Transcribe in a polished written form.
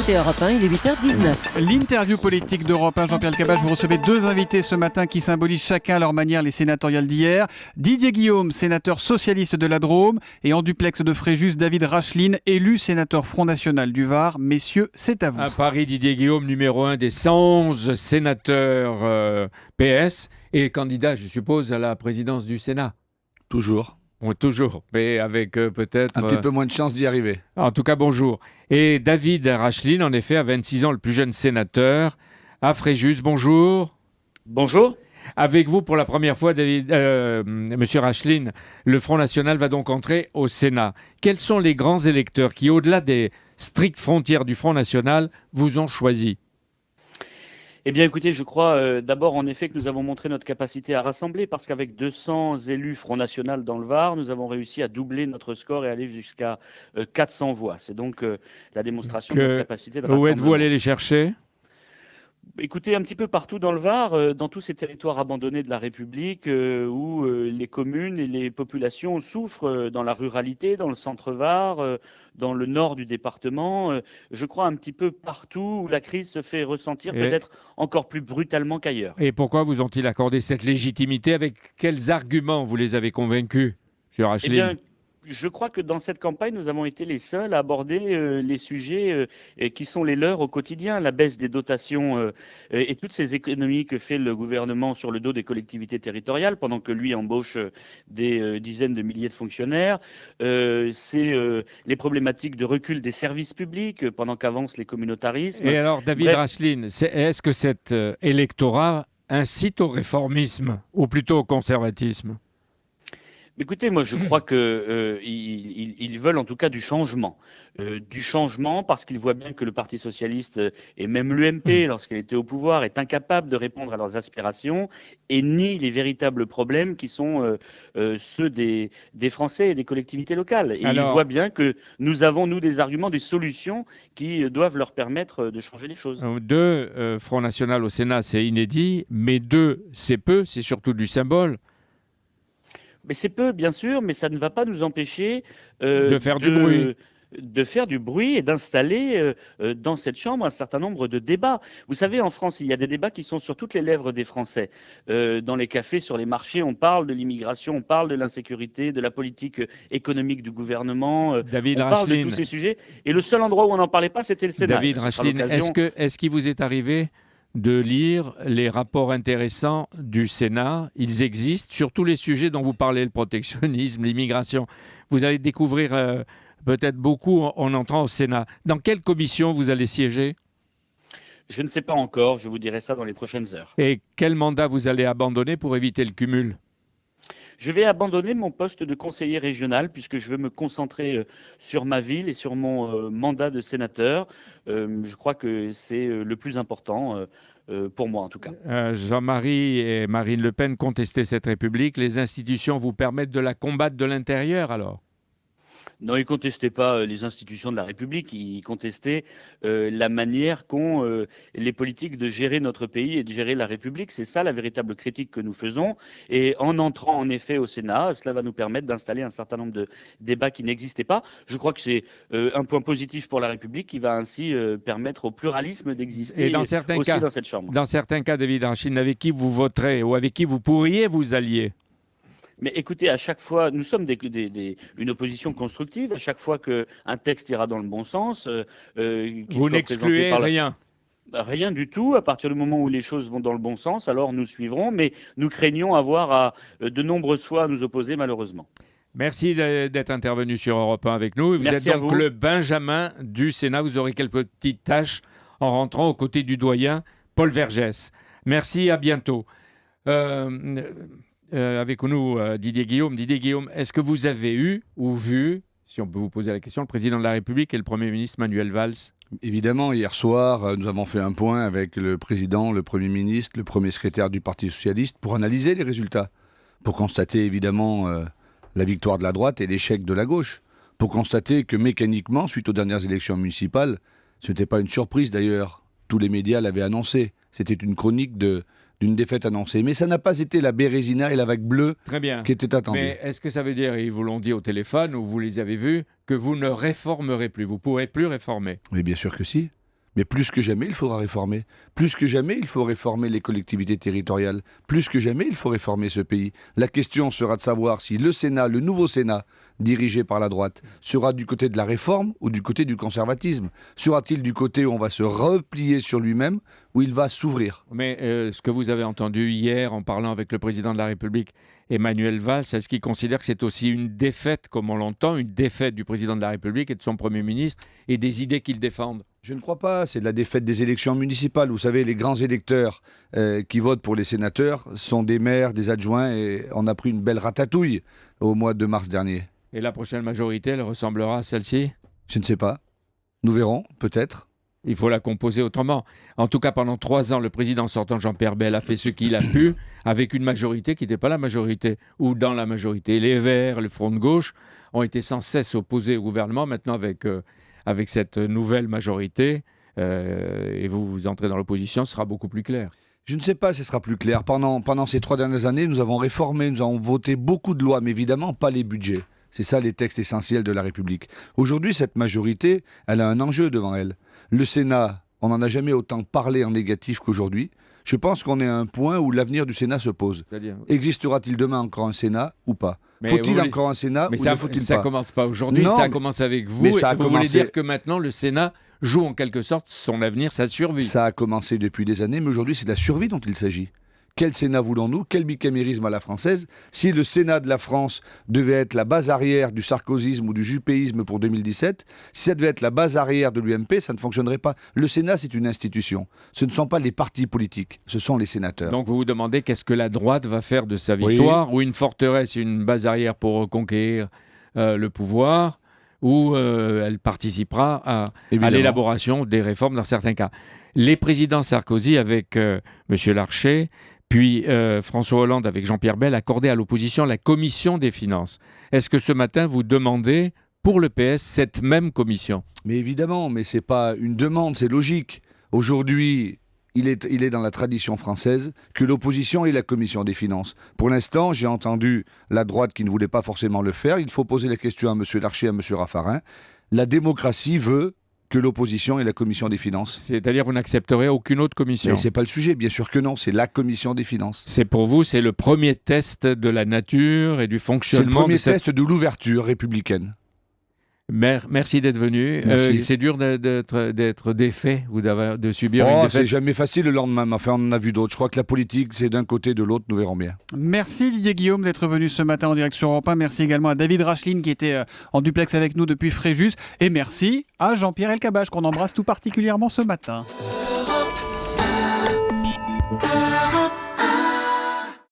écoutez Europe 1, il est 8h19. L'interview politique d'Europe 1, Jean-Pierre Cabage, vous recevez deux invités ce matin qui symbolisent chacun à leur manière les sénatoriales d'hier. Didier Guillaume, sénateur socialiste de la Drôme, et en duplex de Fréjus, David Racheline, élu sénateur Front National du Var. Messieurs, c'est à vous. À Paris, Didier Guillaume, numéro 1 des 111 sénateurs PS et candidat, je suppose, à la présidence du Sénat. Toujours. Bon, toujours, mais avec peut-être... Un petit peu moins de chance d'y arriver. En tout cas, bonjour. Et David Racheline, en effet, à 26 ans, le plus jeune sénateur, à Fréjus. Bonjour. Bonjour. Avec vous, pour la première fois, Monsieur Racheline, le Front National va donc entrer au Sénat. Quels sont les grands électeurs qui, au-delà des strictes frontières du Front National, vous ont choisi ? Eh bien, écoutez, je crois d'abord en effet que nous avons montré notre capacité à rassembler parce qu'avec 200 élus Front National dans le Var, nous avons réussi à doubler notre score et aller jusqu'à 400 voix. C'est donc la démonstration de notre capacité de rassemblement. Où êtes-vous allé les chercher ? Écoutez, un petit peu partout dans le Var, dans tous ces territoires abandonnés de la République où les communes et les populations souffrent dans la ruralité, dans le centre Var, dans le nord du département. Je crois un petit peu partout où la crise se fait ressentir peut-être encore plus brutalement qu'ailleurs. Et pourquoi vous ont-ils accordé cette légitimité ? Avec quels arguments vous les avez convaincus, M. Racheline ? Eh bien, je crois que dans cette campagne, nous avons été les seuls à aborder les sujets qui sont les leurs au quotidien, la baisse des dotations et toutes ces économies que fait le gouvernement sur le dos des collectivités territoriales pendant que lui embauche des dizaines de milliers de fonctionnaires. C'est les problématiques de recul des services publics pendant qu'avancent les communautarismes. Et alors, David Racheline, est-ce que cet électorat incite au réformisme ou plutôt au conservatisme ? Écoutez, moi je crois qu'ils veulent en tout cas du changement. Du changement parce qu'ils voient bien que le Parti Socialiste et même l'UMP, lorsqu'il était au pouvoir, est incapable de répondre à leurs aspirations et nie les véritables problèmes qui sont ceux des Français et des collectivités locales. Et ils voient bien que nous avons, nous, des arguments, des solutions qui doivent leur permettre de changer les choses. Deux Front National au Sénat, c'est inédit, mais deux, c'est peu, c'est surtout du symbole. Mais c'est peu, bien sûr, mais ça ne va pas nous empêcher de faire du bruit. De faire du bruit et d'installer dans cette Chambre un certain nombre de débats. Vous savez, en France, il y a des débats qui sont sur toutes les lèvres des Français. Dans les cafés, sur les marchés, on parle de l'immigration, on parle de l'insécurité, de la politique économique du gouvernement, David on parle de tous ces sujets. Et le seul endroit où on n'en parlait pas, c'était le Sénat. David Racheline, est-ce qu'il vous est arrivé de lire les rapports intéressants du Sénat? Ils existent sur tous les sujets dont vous parlez, le protectionnisme, l'immigration. Vous allez découvrir peut-être beaucoup en entrant au Sénat. Dans quelle commission vous allez siéger? Je ne sais pas encore, je vous dirai ça dans les prochaines heures. Et quel mandat vous allez abandonner pour éviter le cumul? Je vais abandonner mon poste de conseiller régional puisque je veux me concentrer sur ma ville et sur mon mandat de sénateur. Je crois que c'est le plus important pour moi en tout cas. Jean-Marie et Marine Le Pen contestaient cette République. Les institutions vous permettent de la combattre de l'intérieur alors? Non, ils ne contestaient pas les institutions de la République, ils contestaient la manière qu'ont les politiques de gérer notre pays et de gérer la République. C'est ça la véritable critique que nous faisons. Et en entrant en effet au Sénat, cela va nous permettre d'installer un certain nombre de débats qui n'existaient pas. Je crois que c'est un point positif pour la République qui va ainsi permettre au pluralisme d'exister dans certains aussi cas, dans cette Chambre. Dans certains cas, David Racheline, avec qui vous voterez ou avec qui vous pourriez vous allier? Mais écoutez, à chaque fois, nous sommes une opposition constructive. À chaque fois qu'un texte ira dans le bon sens, vous n'excluez rien. Rien du tout. À partir du moment où les choses vont dans le bon sens, alors nous suivrons. Mais nous craignons avoir à de nombreuses fois à nous opposer, malheureusement. Merci d'être intervenu sur Europe 1 avec nous. Vous êtes donc le Benjamin du Sénat. Vous aurez quelques petites tâches en rentrant aux côtés du doyen Paul Vergès. Merci, à bientôt. Avec nous, Didier Guillaume. Didier Guillaume, est-ce que vous avez eu ou vu, si on peut vous poser la question, le président de la République et le Premier ministre Manuel Valls? Évidemment, hier soir, nous avons fait un point avec le président, le Premier ministre, le premier secrétaire du Parti Socialiste pour analyser les résultats, pour constater évidemment la victoire de la droite et l'échec de la gauche, pour constater que mécaniquement, suite aux dernières élections municipales, ce n'était pas une surprise d'ailleurs, tous les médias l'avaient annoncé, c'était une chronique d'une défaite annoncée. Mais ça n'a pas été la Bérésina et la vague bleue qui étaient attendues. Mais est-ce que ça veut dire, ils vous l'ont dit au téléphone ou vous les avez vus, que vous ne réformerez plus? Vous ne pourrez plus réformer? Oui, bien sûr que si. Mais plus que jamais, il faudra réformer. Plus que jamais, il faut réformer les collectivités territoriales. Plus que jamais, il faut réformer ce pays. La question sera de savoir si le Sénat, le nouveau Sénat, dirigé par la droite, sera du côté de la réforme ou du côté du conservatisme. Sera-t-il du côté où on va se replier sur lui-même, où il va s'ouvrir? Mais ce que vous avez entendu hier en parlant avec le président de la République, Emmanuel Valls, est-ce qu'il considère que c'est aussi une défaite, comme on l'entend, une défaite du président de la République et de son Premier ministre et des idées qu'ils défendent? Je ne crois pas, c'est de la défaite des élections municipales. Vous savez, les grands électeurs qui votent pour les sénateurs sont des maires, des adjoints, et on a pris une belle ratatouille au mois de mars dernier. Et la prochaine majorité, elle ressemblera à celle-ci? Je ne sais pas. Nous verrons, peut-être. Il faut la composer autrement. En tout cas, pendant 3 ans, le président sortant Jean-Pierre Bel a fait ce qu'il a pu avec une majorité qui n'était pas la majorité, ou dans la majorité. Les Verts, le Front de gauche ont été sans cesse opposés au gouvernement. Maintenant, avec cette nouvelle majorité, et vous entrez dans l'opposition, ce sera beaucoup plus clair. Je ne sais pas si ce sera plus clair. Pendant ces 3 dernières années, nous avons réformé, nous avons voté beaucoup de lois, mais évidemment pas les budgets. C'est ça les textes essentiels de la République. Aujourd'hui, cette majorité, elle a un enjeu devant elle. Le Sénat, on n'en a jamais autant parlé en négatif qu'aujourd'hui. Je pense qu'on est à un point où l'avenir du Sénat se pose. Existera-t-il demain encore un Sénat ou pas? Faut-il encore un Sénat ou ne faut-il pas? Ça ne commence pas aujourd'hui, Non, ça commence avec vous. mais ça a vous voulez commencé... dire que maintenant, le Sénat joue en quelque sorte son avenir, sa survie? Ça a commencé depuis des années, mais aujourd'hui, c'est de la survie dont il s'agit. Quel Sénat voulons-nous? Quel bicamérisme à la française? Si le Sénat de la France devait être la base arrière du sarkozysme ou du juppéisme pour 2017, si ça devait être la base arrière de l'UMP, ça ne fonctionnerait pas. Le Sénat, c'est une institution. Ce ne sont pas les partis politiques, ce sont les sénateurs. Donc vous vous demandez qu'est-ce que la droite va faire de sa victoire, ou une forteresse, une base arrière pour reconquérir le pouvoir, ou elle participera à l'élaboration des réformes dans certains cas. Les présidents Sarkozy avec M. Larcher, puis François Hollande avec Jean-Pierre Bel accordaient à l'opposition la commission des finances. Est-ce que ce matin, vous demandez pour le PS cette même commission? Mais évidemment, mais ce n'est pas une demande, c'est logique. Aujourd'hui, il est dans la tradition française que l'opposition ait la commission des finances. Pour l'instant, j'ai entendu la droite qui ne voulait pas forcément le faire. Il faut poser la question à M. Larcher et à M. Raffarin. La démocratie veut que l'opposition ait la commission des finances. C'est-à-dire vous n'accepterez aucune autre commission? Mais ce n'est pas le sujet, bien sûr que non, c'est la commission des finances. C'est pour vous, c'est le premier test de la nature et du fonctionnement. C'est le premier test de l'ouverture républicaine. Merci d'être venu. C'est dur d'être défait ou de subir une défaite. C'est jamais facile le lendemain, mais enfin on en a vu d'autres. Je crois que la politique, c'est d'un côté, de l'autre, nous verrons bien. Merci Didier Guillaume d'être venu ce matin en direct sur Europe 1. Merci également à David Racheline qui était en duplex avec nous depuis Fréjus. Et merci à Jean-Pierre Elkabbach qu'on embrasse tout particulièrement ce matin.